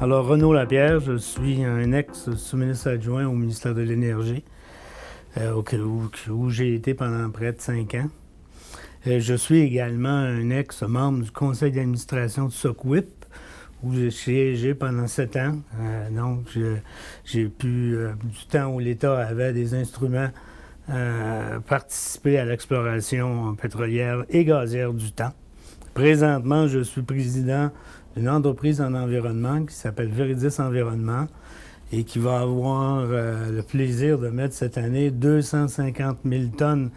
Alors, Renaud Lapierre, je suis un ex-sous-ministre adjoint au ministère de l'Énergie, où j'ai été pendant près de 5 ans. Je suis également un ex-membre du conseil d'administration de SOCWIP, où j'ai siégé pendant 7 ans. Donc, j'ai pu, du temps où l'État avait des instruments, participer à l'exploration pétrolière et gazière du temps. Présentement, je suis président d'une entreprise en environnement qui s'appelle Veridis Environnement et qui va avoir le plaisir de mettre cette année 250 000 tonnes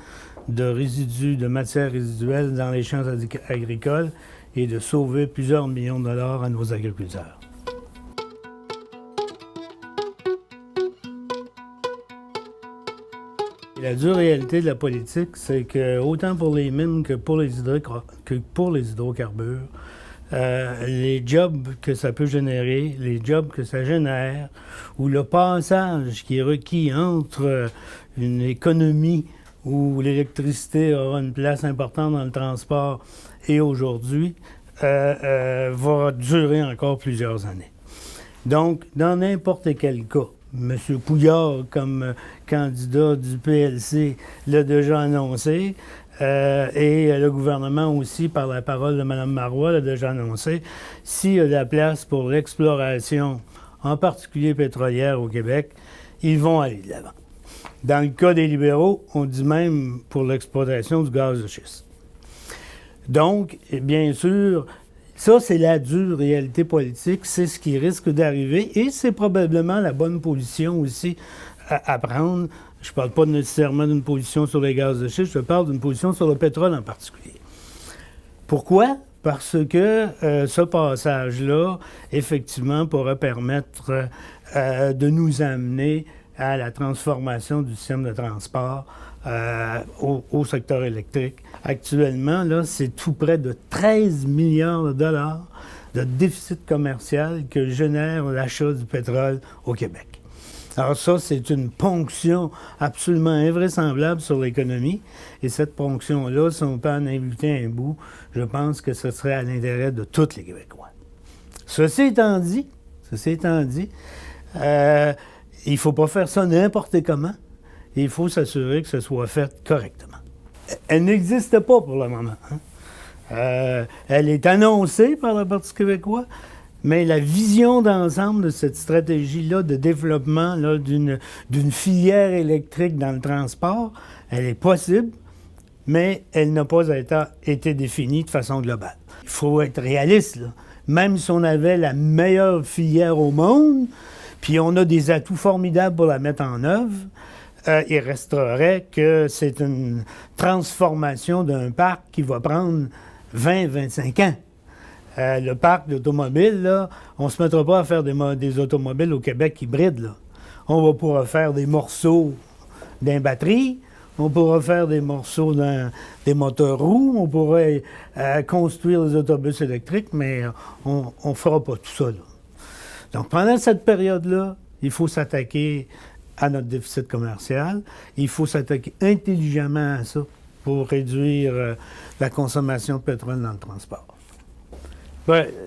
de résidus, de matières résiduelles dans les champs agricoles et de sauver plusieurs millions de dollars à nos agriculteurs. La dure réalité de la politique, c'est que autant pour les mines que pour les hydrocarbures, les jobs que ça peut générer, les jobs que ça génère, ou le passage qui est requis entre une économie où l'électricité aura une place importante dans le transport et aujourd'hui, va durer encore plusieurs années. Donc, dans n'importe quel cas, M. Couillard, comme candidat du PLC, l'a déjà annoncé, et le gouvernement aussi, par la parole de Mme Marois, l'a déjà annoncé, s'il y a de la place pour l'exploration, en particulier pétrolière au Québec, ils vont aller de l'avant. Dans le cas des libéraux, on dit même pour l'exploitation du gaz de schiste. Donc, bien sûr, ça, c'est la dure réalité politique, c'est ce qui risque d'arriver et c'est probablement la bonne position aussi à prendre. Je ne parle pas nécessairement d'une position sur les gaz de schiste, je parle d'une position sur le pétrole en particulier. Pourquoi? Parce que ce passage-là, effectivement, pourrait permettre de nous amener à la transformation du système de transport au secteur électrique. Actuellement, là, c'est tout près de 13 milliards de dollars de déficit commercial que génère l'achat du pétrole au Québec. Alors ça, c'est une ponction absolument invraisemblable sur l'économie. Et cette ponction-là, si on peut en inviter un bout, je pense que ce serait à l'intérêt de tous les Québécois. Ceci étant dit, il ne faut pas faire ça n'importe comment. Il faut s'assurer que ce soit fait correctement. Elle n'existe pas pour le moment. Elle est annoncée par le Parti québécois, mais la vision d'ensemble de cette stratégie-là de développement là, d'une filière électrique dans le transport, elle est possible, mais elle n'a pas été définie de façon globale. Il faut être réaliste, là. Même si on avait la meilleure filière au monde, puis on a des atouts formidables pour la mettre en œuvre, il resterait que c'est une transformation d'un parc qui va prendre 20-25 ans. Le parc d'automobiles, là, on ne se mettra pas à faire des automobiles au Québec hybrides. Là. On va pouvoir faire des morceaux d'un batterie, on pourra faire des morceaux des moteurs roues, on pourrait construire des autobus électriques, mais on ne fera pas tout ça. Là. Donc, pendant cette période-là, il faut s'attaquer à notre déficit commercial. Il faut s'attaquer intelligemment à ça pour réduire la consommation de pétrole dans le transport.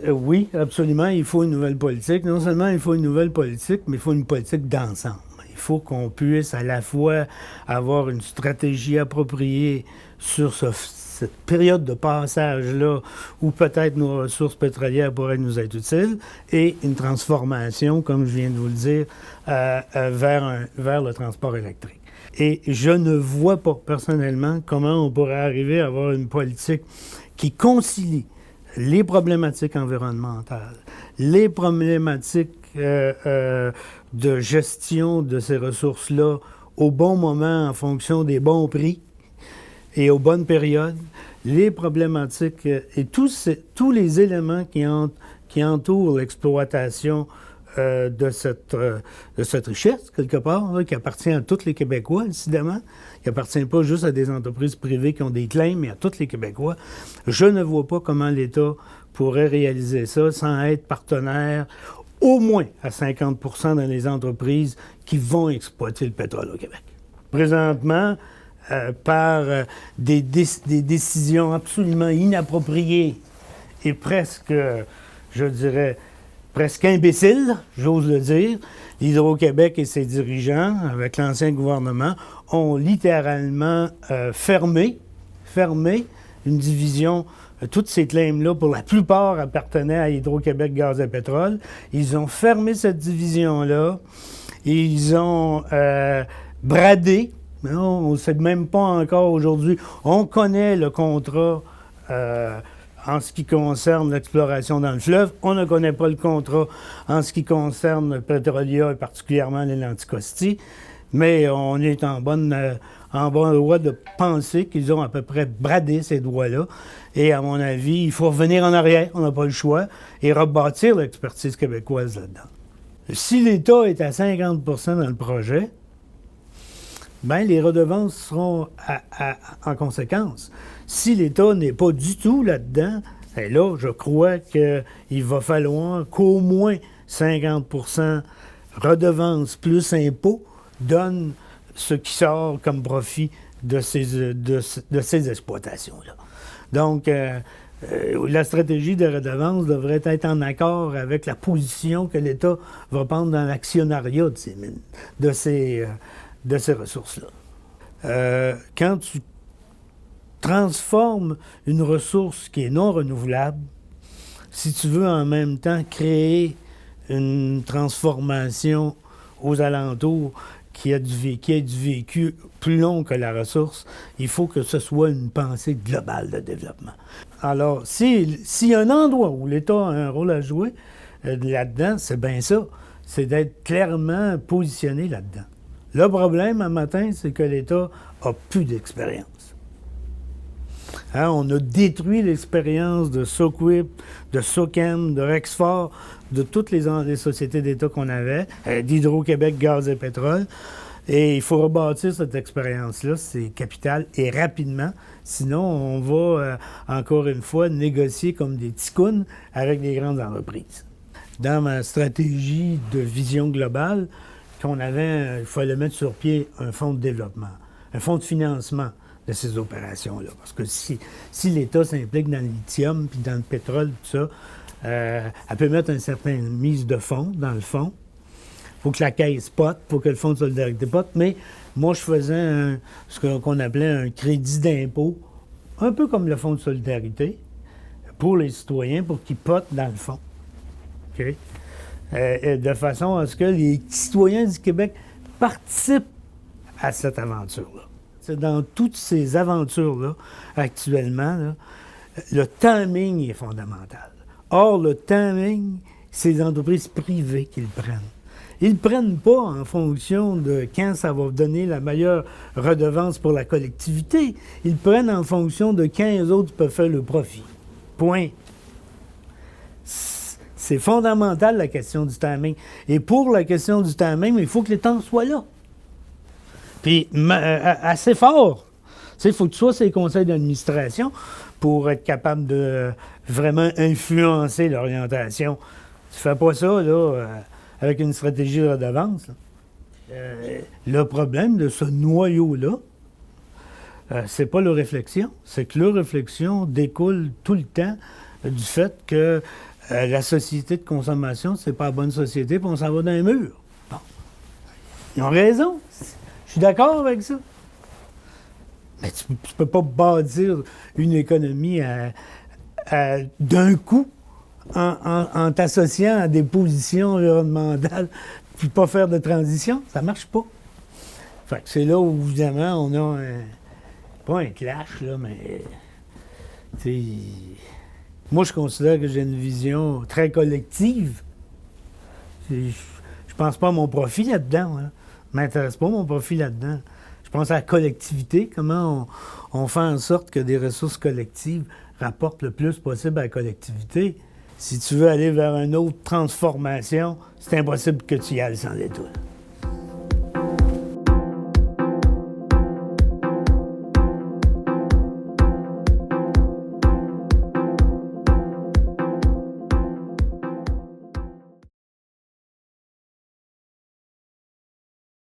Oui, absolument, il faut une nouvelle politique. Non seulement il faut une nouvelle politique, mais il faut une politique d'ensemble. Il faut qu'on puisse à la fois avoir une stratégie appropriée sur cette période de passage-là où peut-être nos ressources pétrolières pourraient nous être utiles et une transformation, comme je viens de vous le dire, vers le transport électrique. Et je ne vois pas personnellement comment on pourrait arriver à avoir une politique qui concilie les problématiques environnementales, les problématiques de gestion de ces ressources-là au bon moment en fonction des bons prix et aux bonnes périodes, les problématiques et tous les éléments qui entourent l'exploitation de cette richesse, quelque part, là, qui appartient à tous les Québécois, incidemment, qui appartient pas juste à des entreprises privées qui ont des claims, mais à tous les Québécois. Je ne vois pas comment l'État pourrait réaliser ça sans être partenaire au moins à 50 % dans les entreprises qui vont exploiter le pétrole au Québec. Présentement, par des décisions absolument inappropriées et presque, je dirais, presque imbécile, j'ose le dire. L'Hydro-Québec et ses dirigeants, avec l'ancien gouvernement, ont littéralement fermé une division. Toutes ces claims-là, pour la plupart, appartenaient à Hydro-Québec Gaz et Pétrole. Ils ont fermé cette division-là. Ils ont bradé. On ne sait même pas encore aujourd'hui. On connaît le contrat en ce qui concerne l'exploration dans le fleuve. On ne connaît pas le contrat en ce qui concerne Petrolia et particulièrement les Lanticosti. Mais on est en bon droit de penser qu'ils ont à peu près bradé ces droits-là. Et à mon avis, il faut revenir en arrière, on n'a pas le choix, et rebâtir l'expertise québécoise là-dedans. Si l'État est à 50 dans le projet, bien, les redevances seront en conséquence. Si l'État n'est pas du tout là-dedans, bien là, je crois qu'il va falloir qu'au moins 50 redevances plus impôts donne ce qui sort comme profit de ces exploitations-là. Donc, la stratégie de redevance devrait être en accord avec la position que l'État va prendre dans l'actionnariat de ces ressources-là. Quand tu transformes une ressource qui est non renouvelable, si tu veux en même temps créer une transformation aux alentours qui a du vécu plus long que la ressource, il faut que ce soit une pensée globale de développement. Alors, s'il y a un endroit où l'État a un rôle à jouer là-dedans, c'est bien ça. C'est d'être clairement positionné là-dedans. Le problème, un matin, c'est que l'État n'a plus d'expérience. Hein, on a détruit l'expérience de SOQUIP, de SOCAM, de Rexford, de toutes les sociétés d'État qu'on avait, d'Hydro-Québec, Gaz et Pétrole. Et il faut rebâtir cette expérience-là, c'est capital, et rapidement. Sinon, on va, encore une fois, négocier comme des ticounes avec les grandes entreprises. Dans ma stratégie de vision globale, il fallait mettre sur pied un fonds de développement, un fonds de financement de ces opérations-là. Parce que si l'État s'implique dans le lithium puis dans le pétrole, tout ça, elle peut mettre une certaine mise de fonds dans le fonds. Il faut que la caisse pote, il faut que le fonds de solidarité pote. Mais moi, je faisais ce qu'on appelait un crédit d'impôt, un peu comme le fonds de solidarité, pour les citoyens, pour qu'ils potent dans le fonds. OK? De façon à ce que les citoyens du Québec participent à cette aventure-là. C'est dans toutes ces aventures-là, actuellement, là, le timing est fondamental. Or, le timing, c'est les entreprises privées qui le prennent. Ils ne le prennent pas en fonction de quand ça va donner la meilleure redevance pour la collectivité. Ils le prennent en fonction de quand les autres peuvent faire le profit. Point. C'est fondamental, la question du timing. Et pour la question du timing, il faut que les temps soient là. Puis, assez fort. Il faut que tu sois sur les conseils d'administration pour être capable de vraiment influencer l'orientation. Tu fais pas ça, là, avec une stratégie de redevance. Le problème de ce noyau-là, c'est pas leur réflexion. C'est que leur réflexion découle tout le temps du fait que la société de consommation, c'est pas la bonne société, puis on s'en va dans les murs. Bon. Ils ont raison. Je suis d'accord avec ça. Mais tu ne peux pas bâtir une économie d'un coup en t'associant à des positions environnementales puis pas faire de transition. Ça ne marche pas. Fait que c'est là où, évidemment, on a pas un clash, là, mais moi, je considère que j'ai une vision très collective. Je pense pas à mon profit là-dedans. Hein. Je ne m'intéresse pas à mon profit là-dedans. Je pense à la collectivité, comment on fait en sorte que des ressources collectives rapportent le plus possible à la collectivité. Si tu veux aller vers une autre transformation, c'est impossible que tu y ailles sans l'État.